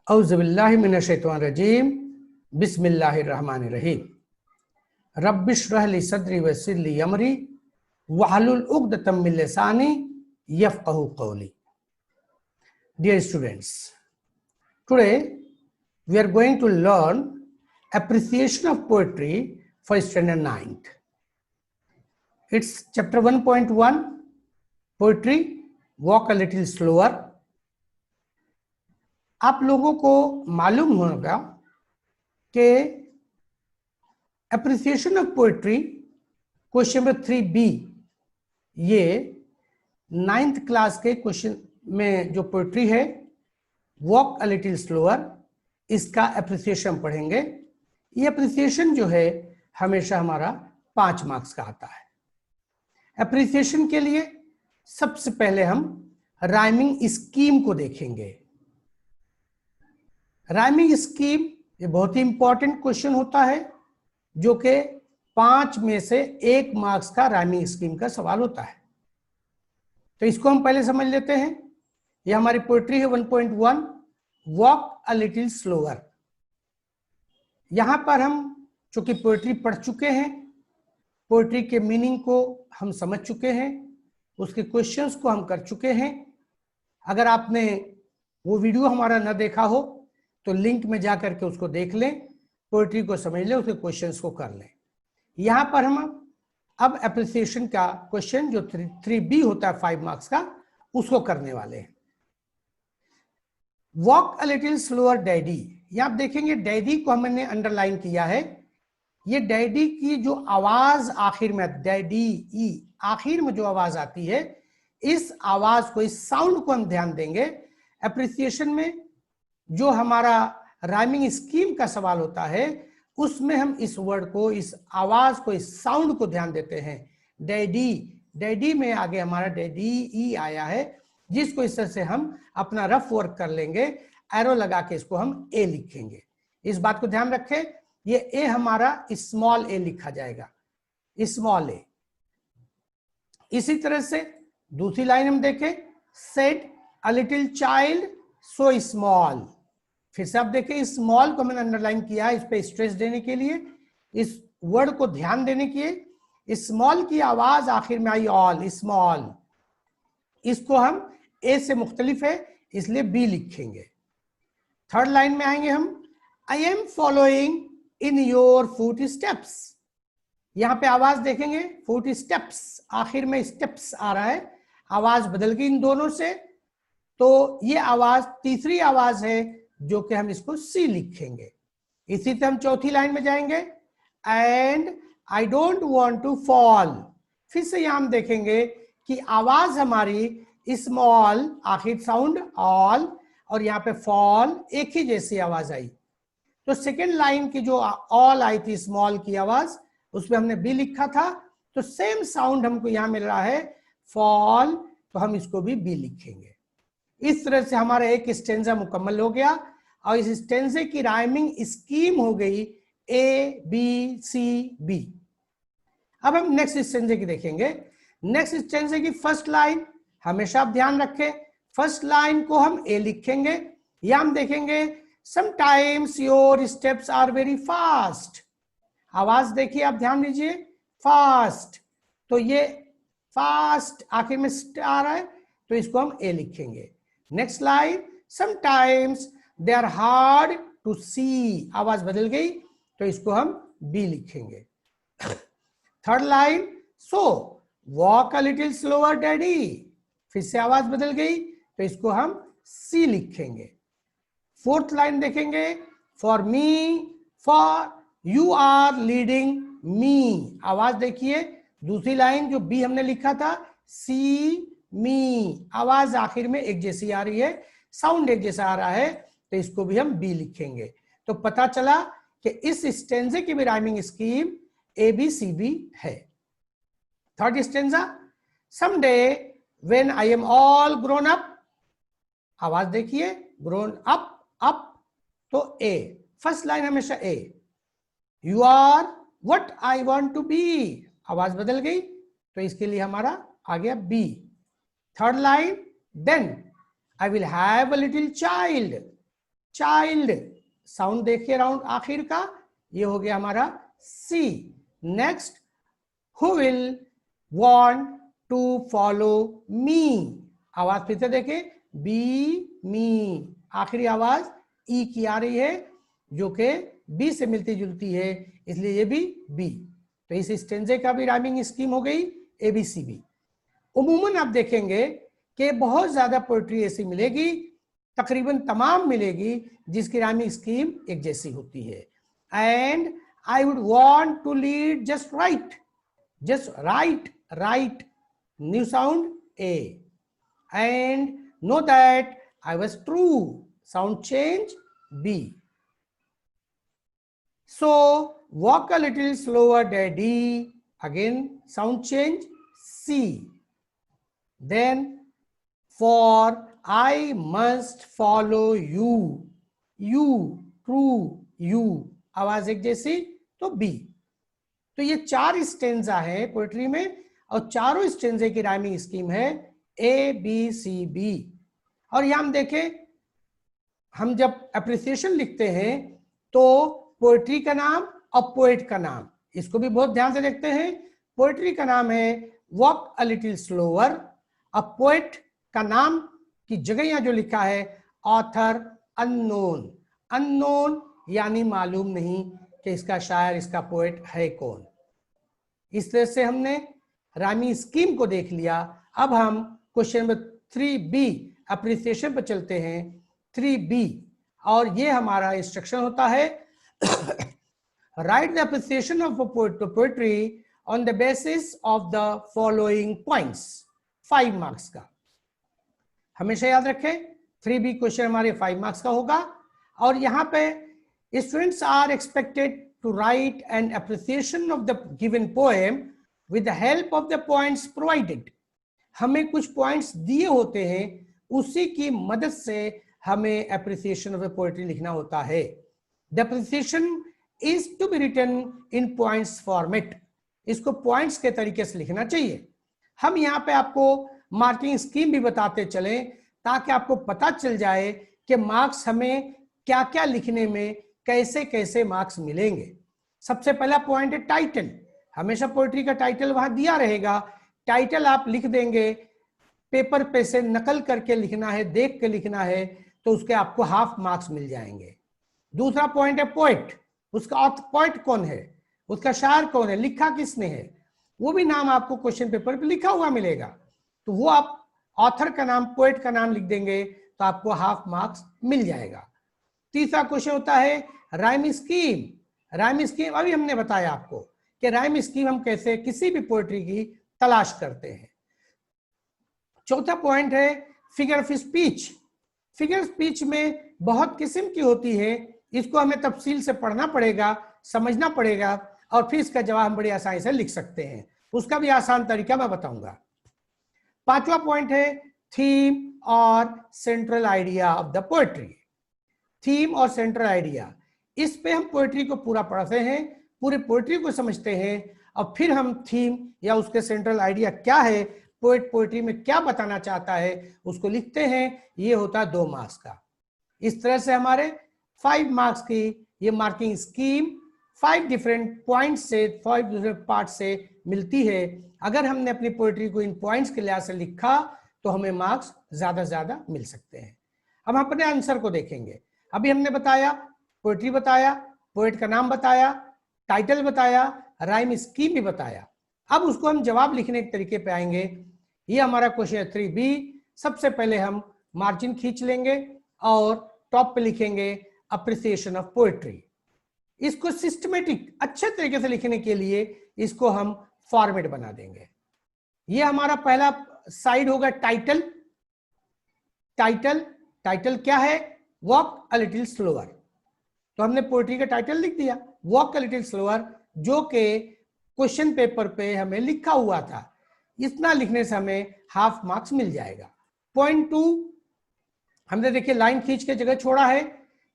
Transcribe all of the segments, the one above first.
औज़ु बिल्लाहि मिनश शैतानिर रजीम बिस्मिल्लाहिर रहमानिर रहीम रब्बिश्रह ली सदरी वयस्सिर ली अमरी वहलुल उक़दतम मिन लिसानी यफ़क़हू क़ौली. Dear students, today we are going to learn appreciation of poetry for standard 9th. It's chapter 1.1 poetry, walk a little slower. आप लोगों को मालूम होगा कि appreciation of poetry question number 3B ये 9th क्लास के क्वेश्चन में जो पोएट्री है वॉक अ लिटिल स्लोअर, इसका एप्रिसिएशन पढ़ेंगे. ये एप्रिसिएशन जो है हमेशा हमारा 5 मार्क्स का आता है. एप्रिसिएशन के लिए सबसे पहले हम राइमिंग स्कीम को देखेंगे. राइमिंग स्कीम ये बहुत ही इंपॉर्टेंट क्वेश्चन होता है जो कि 5 में से 1 मार्क्स का राइमिंग स्कीम का सवाल होता है. तो इसको हम पहले समझ लेते हैं. ये हमारी पोएट्री है 1.1 वॉक अ लिटिल स्लोअर. यहां पर हम चूंकि पोएट्री पढ़ चुके हैं, पोएट्री के मीनिंग को हम समझ चुके हैं, उसके क्वेश्चंस को हम कर चुके हैं. अगर आपने वो वीडियो हमारा न देखा हो तो लिंक में जा करके उसको देख लें, पोएट्री को समझ लें, उसके क्वेश्चंस को कर लें. यहां पर हम अब एप्रिसिएशन का क्वेश्चन जो 3B होता है 5 मार्क्स का, उसको करने वाले हैं. Walk a little slower daddy. यहां आप देखेंगे डैडी को हमने अंडरलाइन किया है. ये डैडी की जो आवाज आखिर में डैडी ई आखिर में जो आवाज आती है, इस आवाज को, इस साउंड को हम ध्यान देंगे. एप्रिसिएशन में जो हमारा राइमिंग स्कीम का सवाल होता है उसमें हम इस वर्ड को, इस आवाज को, इस साउंड को ध्यान देते हैं. डैडी, डैडी में आगे हमारा डैडी ई आया है, जिसको इस तरह से हम अपना रफ वर्क कर लेंगे. एरो लगा के इसको हम ए लिखेंगे. इस बात को ध्यान रखें, ये ए हमारा स्मॉल ए लिखा जाएगा, स्मॉल ए. इसी तरह से दूसरी लाइन हम देखें, said a little child so small. फिर से आप देखें, स्मॉल को मैंने अंडरलाइन किया है इस पे स्ट्रेस देने के लिए, इस वर्ड को ध्यान देने के लिए. स्मॉल की आवाज आखिर में आई ऑल, स्मॉल. इसको हम ए से मुख्तलिफ है इसलिए बी लिखेंगे. थर्ड लाइन में आएंगे हम, I am following in your foot steps. यहां पे आवाज देखेंगे, फुट स्टेप्स, आखिर में स्टेप्स आ रहा है, आवाज बदल गई इन दोनों से. तो ये आवाज तीसरी आवाज है जो कि हम इसको सी लिखेंगे. इसी तरह हम चौथी लाइन में जाएंगे, and I don't want to fall. फिर से यहां हम देखेंगे कि आवाज हमारी स्मॉल, आखिर साउंड ऑल, और यहाँ पे फॉल, एक ही जैसी आवाज आई. तो सेकेंड लाइन की जो ऑल आई थी स्मॉल की आवाज, उसमें हमने बी लिखा था, तो सेम साउंड हमको यहाँ मिल रहा है फॉल, तो हम इसको भी बी लिखेंगे. इस तरह से हमारा एक स्टेंजा मुकम्मल हो गया और इस स्टेंजे की राइमिंग स्कीम हो गई ए बी सी बी. अब हम नेक्स्ट स्टेंजे की देखेंगे. नेक्स्ट स्टेंजे की फर्स्ट लाइन हमेशा आप ध्यान रखें, फर्स्ट लाइन को हम ए लिखेंगे. या हम देखेंगे, sometimes your steps are very fast. आवाज देखिए, आप ध्यान दीजिए, फास्ट. तो ये फास्ट आखिर में आ रहा है, तो इसको हम ए लिखेंगे. Next line, sometimes they are hard to see. आवाज बदल गई तो इसको हम बी लिखेंगे. Third line, so walk a little slower daddy. फिर से आवाज बदल गई तो इसको हम सी लिखेंगे. फोर्थ लाइन देखेंगे, for me, for you are leading me. आवाज देखिए, दूसरी लाइन जो बी हमने लिखा था, सी मी, आवाज आखिर में एक जैसी आ रही है, साउंड एक जैसा आ रहा है, तो इसको भी हम बी लिखेंगे. तो पता चला कि इस स्टेंजे की भी rhyming scheme A B C B है. Third stanza, someday when I am all grown up. आवाज देखिए, ग्रोन अप, अप, तो ए. फर्स्ट लाइन हमेशा A. You are what I want to be. आवाज बदल गई तो इसके लिए हमारा आ गया B. Third line, then I will have a little child. Child, sound देखिए राउंड आखिर का, ये हो गया हमारा C. Next, who will want to follow me, आवाज फिर से देखें, बी मी, आखिरी आवाज ई की आ रही है जो कि बी से मिलती जुलती है, इसलिए ये भी बी। तो इस स्टेंजे का भी राइमिंग स्कीम हो गई एबीसीबी। उमूमन आप देखेंगे कि बहुत ज्यादा पोएट्री ऐसी मिलेगी, तकरीबन तमाम मिलेगी जिसकी राइमिंग स्कीम एक जैसी होती है। And I would want to lead just right, just right, right, new sound A. And no that I was true, sound change B. So walk a little slower daddy, again sound change C. Then for I must follow you, you, true, you, आवाज एक जैसी तो B। तो ये 4 stanza है poetry में और चारों स्टेंजे की राइमिंग स्कीम है ए बी सी बी। और यहां हम देखें, हम जब अप्रिसिएशन लिखते हैं तो पोएट्री का नाम और पोएट का नाम, इसको भी बहुत ध्यान से देखते हैं। पोएट्री का नाम है वॉक अ लिटिल स्लोअर, अब पोएट का नाम की जगह यहां जो लिखा है ऑथर अननोन, अननोन यानी मालूम नहीं कि इसका शायर, इसका पोएट है कौन। इस तरह से हमने राइमिंग स्कीम को देख लिया। अब हम क्वेश्चन नंबर 3B अप्रिसिएशन पर चलते हैं। 3B, और ये हमारा इंस्ट्रक्शन होता है write the appreciation of a poetry on the basis of the following points, 5 marks का। हमेशा याद रखें 3B क्वेश्चन हमारे 5 मार्क्स का होगा। और यहाँ पे students are expected to write an appreciation of the given poem with the help of the points provided. हमें कुछ पॉइंट्स दिए होते हैं, उसी की मदद से हमें अप्रिसिएशन ऑफ द पोएट्री लिखना होता है। The appreciation is to be written in points format, इसको पॉइंट्स के तरीके से लिखना चाहिए। हम यहाँ पे आपको मार्किंग स्कीम भी बताते चलें ताकि आपको पता चल जाए कि मार्क्स हमें क्या क्या लिखने में कैसे कैसे मार्क्स मिलेंगे। सबसे पहला पॉइंट है टाइटल, हमेशा पोएट्री का टाइटल वहां दिया रहेगा, टाइटल आप लिख देंगे, पेपर पे से नकल करके लिखना है, देख के लिखना है, तो उसके आपको हाफ मार्क्स मिल जाएंगे। दूसरा पॉइंट है पोएट, उसका पोएट कौन है, उसका शायर कौन है, लिखा किसने है, वो भी नाम आपको क्वेश्चन पेपर पे लिखा हुआ मिलेगा, तो वो आप ऑथर का नाम, पोएट का नाम लिख देंगे तो आपको हाफ मार्क्स मिल जाएगा। तीसरा क्वेश्चन होता है राइम स्कीम। राइम स्कीम अभी हमने बताया आपको कि राइम स्कीम हम कैसे किसी भी पोएट्री की तलाश करते हैं। चौथा पॉइंट है figure of speech. Figure speech में बहुत किस्म की होती है, इसको हमें तफसील से पढ़ना पड़ेगा, समझना पड़ेगा, और फिर इसका जवाब हम बड़ी आसानी से लिख सकते हैं। उसका भी आसान तरीका मैं बताऊंगा। पांचवा पॉइंट है थीम और central idea of the poetry. Theme और सेंट्रल आइडिया, इस पे हम पोएट्री को पूरा पढ़ते हैं, पूरी पोएट्री को समझते हैं, और फिर हम थीम या उसके सेंट्रल आइडिया क्या है, पोएट पोएट्री में क्या बताना चाहता है, उसको लिखते हैं। ये होता है 2 मार्क्स का। इस तरह से हमारे 5 मार्क्स की ये मार्किंग स्कीम 5 डिफरेंट पॉइंट से, 5 डिफरेंट पार्ट से मिलती है। अगर हमने अपनी पोएट्री को इन पॉइंट्स के लिहाज से लिखा तो हमें मार्क्स ज्यादा से ज्यादा मिल सकते हैं। अब हम अपने आंसर को देखेंगे। अभी हमने बताया, पोएट्री बताया, पोएट का नाम बताया, टाइटल बताया, राइम स्कीम भी बताया। अब उसको हम जवाब लिखने के तरीके पे आएंगे। ये हमारा क्वेश्चन 3B। सबसे पहले हम मार्जिन खींच लेंगे और टॉप पे लिखेंगे अप्रिसिएशन ऑफ पोएट्री। इसको सिस्टमेटिक अच्छे तरीके से लिखने के लिए इसको हम फॉर्मेट बना देंगे। ये हमारा पहला साइड होगा टाइटल। टाइटल, टाइटल क्या है, वॉक अ लिटिल स्लोअर। तो हमने पोएट्री का टाइटल लिख दिया वॉक अ लिटिल स्लोअर, जो कि क्वेश्चन पेपर पे हमें लिखा हुआ था। इतना लिखने से हमें हाफ मार्क्स मिल जाएगा। पॉइंट 2, हमने देखिए लाइन खींच के जगह छोड़ा है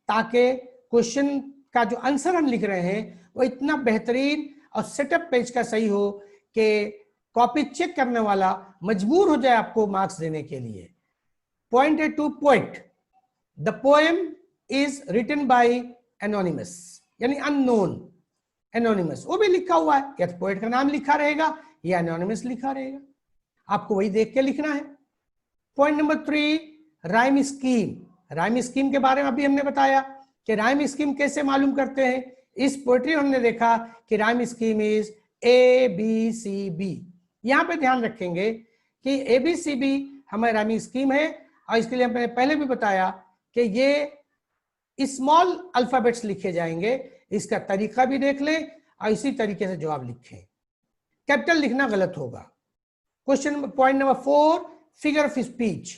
ताकि क्वेश्चन का जो आंसर हम लिख रहे हैं वो इतना बेहतरीन और सेटअप पेज का सही हो कि कॉपी चेक करने वाला मजबूर हो जाए आपको मार्क्स देने के लिए। पॉइंट है 2, poet. The poem is written by anonymous, यानी unknown, anonymous, वो भी लिखा हुआ है, या तो पोएट का नाम लिखा रहेगा या anonymous लिखा रहेगा, आपको वही देख के लिखना है। Point number 3, rhyme scheme. Rhyme scheme के बारे में अभी हमने बताया कि राइम स्कीम कैसे मालूम करते हैं। इस पोएट्री हमने देखा कि राइम स्कीम इज ABCB। यहाँ पे ध्यान रखेंगे कि ABCB हमारी राइमिंग स्कीम है, और इसके लिए मैंने पहले भी बताया कि ये स्मॉल अल्फाबेट्स लिखे जाएंगे, इसका तरीका भी देख लें और इसी तरीके से जवाब लिखें। कैपिटल लिखना गलत होगा। Question point number 4, figure of speech.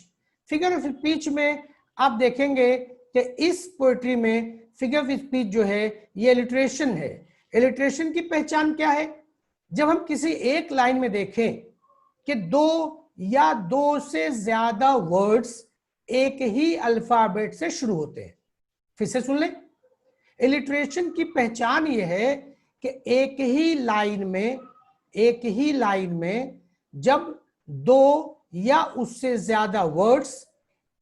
Figure of speech में आप देखेंगे कि इस पोएट्री में फिगर ऑफ स्पीच जो है ये इलिट्रेशन है। इलिट्रेशन की पहचान क्या है? जब हम किसी एक लाइन में देखें कि 2 या 2 से ज्यादा वर्ड्स एक ही अल्फाबेट से शुरू होते हैं। फिर से सुन लें, इलिट्रेशन की पहचान ये है कि एक ही लाइन में जब 2 या उससे ज्यादा वर्ड्स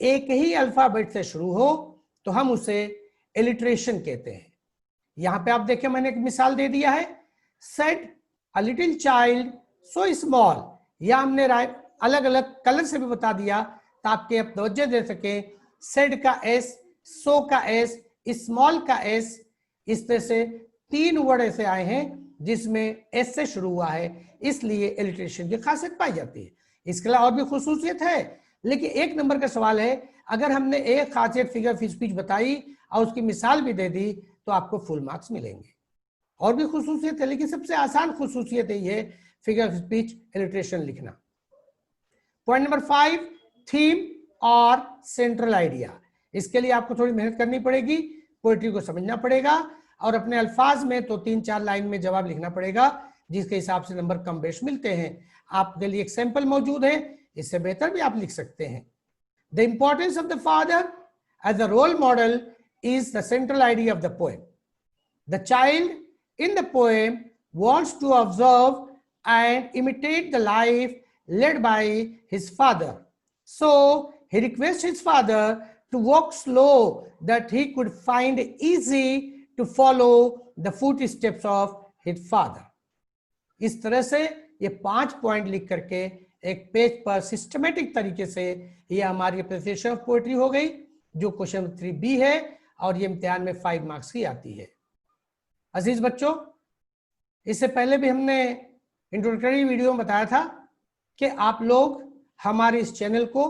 एक ही अल्फाबेट से शुरू हो तो हम उसे इलिट्रेशन कहते हैं। यहां पे आप देखें, मैंने एक मिसाल दे दिया है, said a little child so small. या हमने अलग अलग कलर से भी बता दिया ताकि आप तवज्जो दे सके। सेड का S, सो का S, स्मॉल का S, इस तरह से 3 वर्ड ऐसे आए हैं जिसमें S से शुरू हुआ है, इसलिए इलिट्रेशन की खासियत पाई जाती है। इसके अलावा और भी खुसूसियत है, लेकिन 1 नंबर का सवाल है, अगर हमने एक खासियत फिगर ऑफ स्पीच बताई और उसकी मिसाल भी दे दी तो आपको फुल मार्क्स मिलेंगे। और भी खुसूसियत है, लेकिन सबसे आसान खुसूसियत है फिगर ऑफ स्पीच इलिट्रेशन लिखना। पॉइंट नंबर 5, थीम और सेंट्रल आइडिया। इसके लिए आपको थोड़ी मेहनत करनी पड़ेगी, पोएट्री को समझना पड़ेगा और अपने अल्फाज में तो 3-4 लाइन में जवाब लिखना पड़ेगा, जिसके हिसाब से नंबर कम बेश मिलते हैं। आपके लिए एक सैंपल मौजूद है, इससे बेहतर भी आप लिख सकते हैं। The importance of the father as a role model is the central idea of the poem. The child in the poem wants to observe and imitate the life led by his father. So he requests his father to walk slow that he could find easy to follow the footsteps of his father. इस तरह से ये 5 point लिख करके एक page पर systematic तरीके से ये हमारी अप्रिसिएशन ऑफ पोएट्री हो गई, जो क्वेश्चन 3B है और ये इम्तिहान में 5 मार्क्स की आती है। अजीज बच्चों, इससे पहले भी हमने इंट्रोडक्टरी वीडियो में बताया था कि आप लोग हमारे इस चैनल को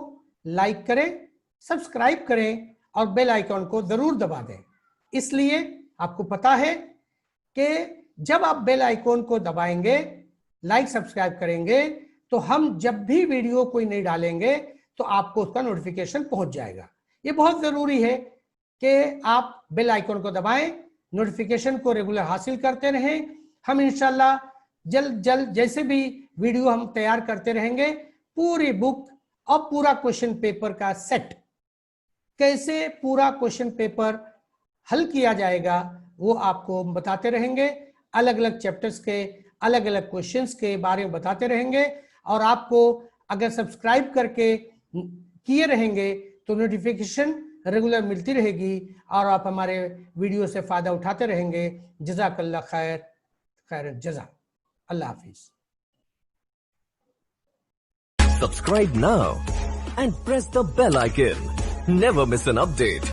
लाइक करें, सब्सक्राइब करें और बेल आइकॉन को जरूर दबा दें। इसलिए आपको पता है कि जब आप बेल आइकॉन को दबाएंगे, लाइक सब्सक्राइब करेंगे, तो हम जब भी वीडियो कोई नहीं डालेंगे तो आपको उसका नोटिफिकेशन पहुंच जाएगा। ये बहुत जरूरी है कि आप बेल आइकन को दबाएं, नोटिफिकेशन को रेगुलर हासिल करते रहें। हम इंशाल्लाह जल्द जैसे भी वीडियो हम तैयार करते रहेंगे, पूरी बुक और पूरा क्वेश्चन पेपर का सेट, कैसे पूरा क्वेश्चन पेपर हल किया जाएगा वो आपको बताते रहेंगे। अलग अलग चैप्टर्स के अलग अलग क्वेश्चंस के बारे में बताते रहेंगे, और आपको अगर सब्सक्राइब करके किए रहेंगे तो नोटिफिकेशन रेगुलर मिलती रहेगी और आप हमारे वीडियो से फायदा उठाते रहेंगे। जज़ाकल्लाह खैर, खैर जज़ा। अल्लाह हाफिज। Subscribe now and press the bell icon. Never miss an update.